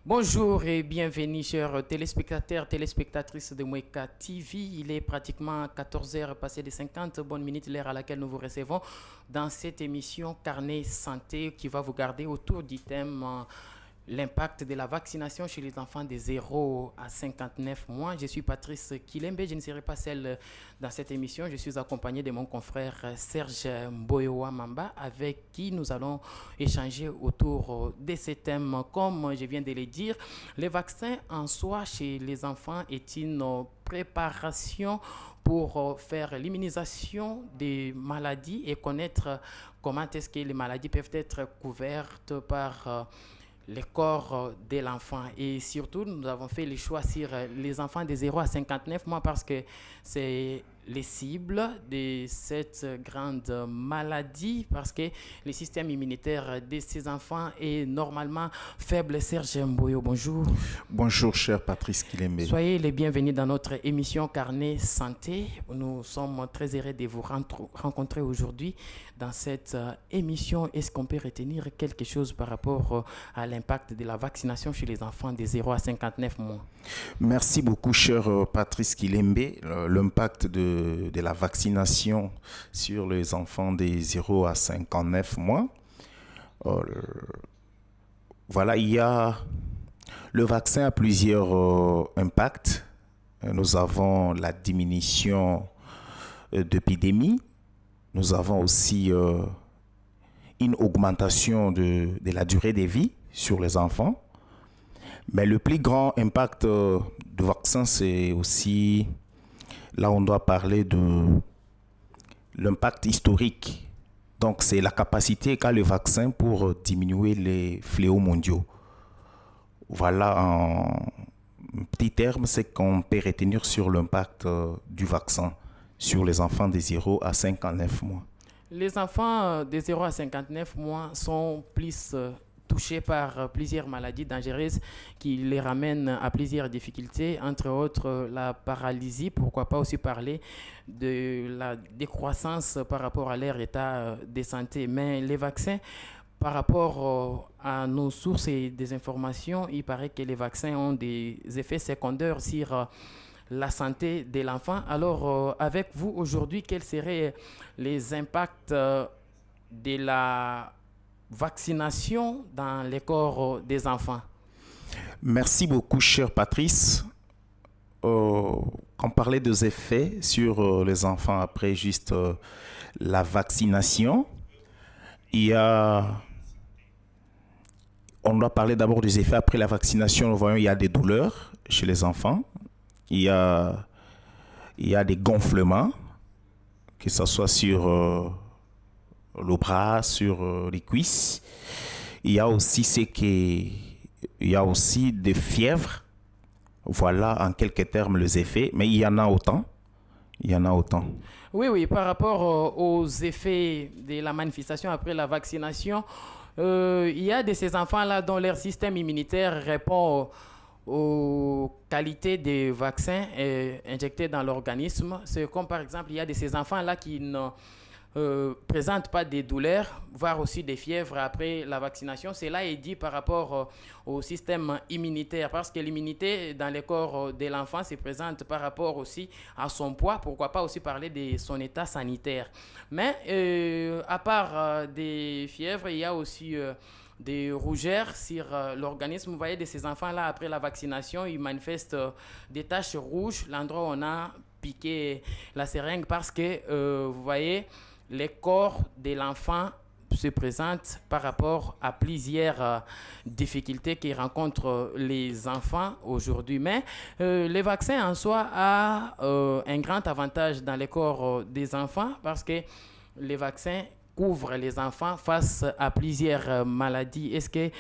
Bonjour et bienvenue, chers téléspectateurs, téléspectatrices de Mweka TV. Il est pratiquement 14 heures passées de 50 bonnes minutes, l'heure à laquelle nous vous recevons dans cette émission Carnet Santé qui va vous garder autour du thème l'impact de la vaccination chez les enfants de 0 à 59 mois. Je suis Patrice Kilembe, je ne serai pas seul dans cette émission. Je suis accompagné de mon confrère Serge Mboyowa Mamba avec qui nous allons échanger autour de ces thèmes. Comme je viens de le dire, les vaccins en soi chez les enfants est une préparation pour faire l'immunisation des maladies et connaître comment est-ce que les maladies peuvent être couvertes par le corps de l'enfant. Et surtout, nous avons fait le choix sur les enfants de 0 à 59 mois parce que c'est les cibles de cette grande maladie, parce que le système immunitaire de ces enfants est normalement faible. Serge Mboyo, bonjour. Bonjour, cher Patrice Kilembe. Soyez les bienvenus dans notre émission Carnet Santé. Nous sommes très heureux de vous rencontrer aujourd'hui dans cette émission. Est-ce qu'on peut retenir quelque chose par rapport à l'impact de la vaccination chez les enfants de 0 à 59 mois? Merci beaucoup, cher Patrice Kilembe. L'impact de la vaccination sur les enfants de 0 à 59 mois. Voilà, il y a le vaccin a plusieurs impacts. Nous avons la diminution d'épidémies. Nous avons aussi une augmentation de la durée de vie sur les enfants. Mais le plus grand impact du vaccin, c'est aussi, là on doit parler de l'impact historique. Donc c'est la capacité qu'a le vaccin pour diminuer les fléaux mondiaux. Voilà en petit terme, c'est qu'on peut retenir sur l'impact du vaccin sur les enfants de 0 à 59 mois. Les enfants de 0 à 59 mois sont plus touchés par plusieurs maladies dangereuses qui les ramènent à plusieurs difficultés, entre autres la paralysie, pourquoi pas aussi parler de la décroissance par rapport à leur état de santé. Mais les vaccins, par rapport à nos sources et des informations, il paraît que les vaccins ont des effets secondaires sur la santé de l'enfant. Alors, avec vous aujourd'hui, quels seraient les impacts de la vaccination dans les corps des enfants? Merci beaucoup, cher Patrice. On parlait des effets sur les enfants après juste la vaccination. On doit parler d'abord des effets après la vaccination. Nous voyons il y a des douleurs chez les enfants. Il y a des gonflements, que ce soit sur le bras, sur les cuisses. Il y a aussi des fièvres. Voilà en quelques termes les effets, mais il y en a autant. Il y en a autant. Oui, par rapport aux effets de la manifestation après la vaccination, il y a de ces enfants-là dont leur système immunitaire répond aux qualités des vaccins injectés dans l'organisme. C'est comme par exemple, il y a de ces enfants-là qui ne présentent pas des douleurs, voire aussi des fièvres après la vaccination. Cela est dit par rapport au système immunitaire, parce que l'immunité dans le corps de l'enfant se présente par rapport aussi à son poids, pourquoi pas aussi parler de son état sanitaire. Mais à part des fièvres, il y a aussi des rougeurs sur l'organisme. Vous voyez, de ces enfants-là, après la vaccination, ils manifestent des taches rouges, l'endroit où on a piqué la seringue, parce que, vous voyez, les corps de l'enfant se présentent par rapport à plusieurs difficultés que rencontrent les enfants aujourd'hui. Mais les vaccins en soi ont un grand avantage dans les corps des enfants, parce que les vaccins couvrent les enfants face à plusieurs maladies. Est-ce que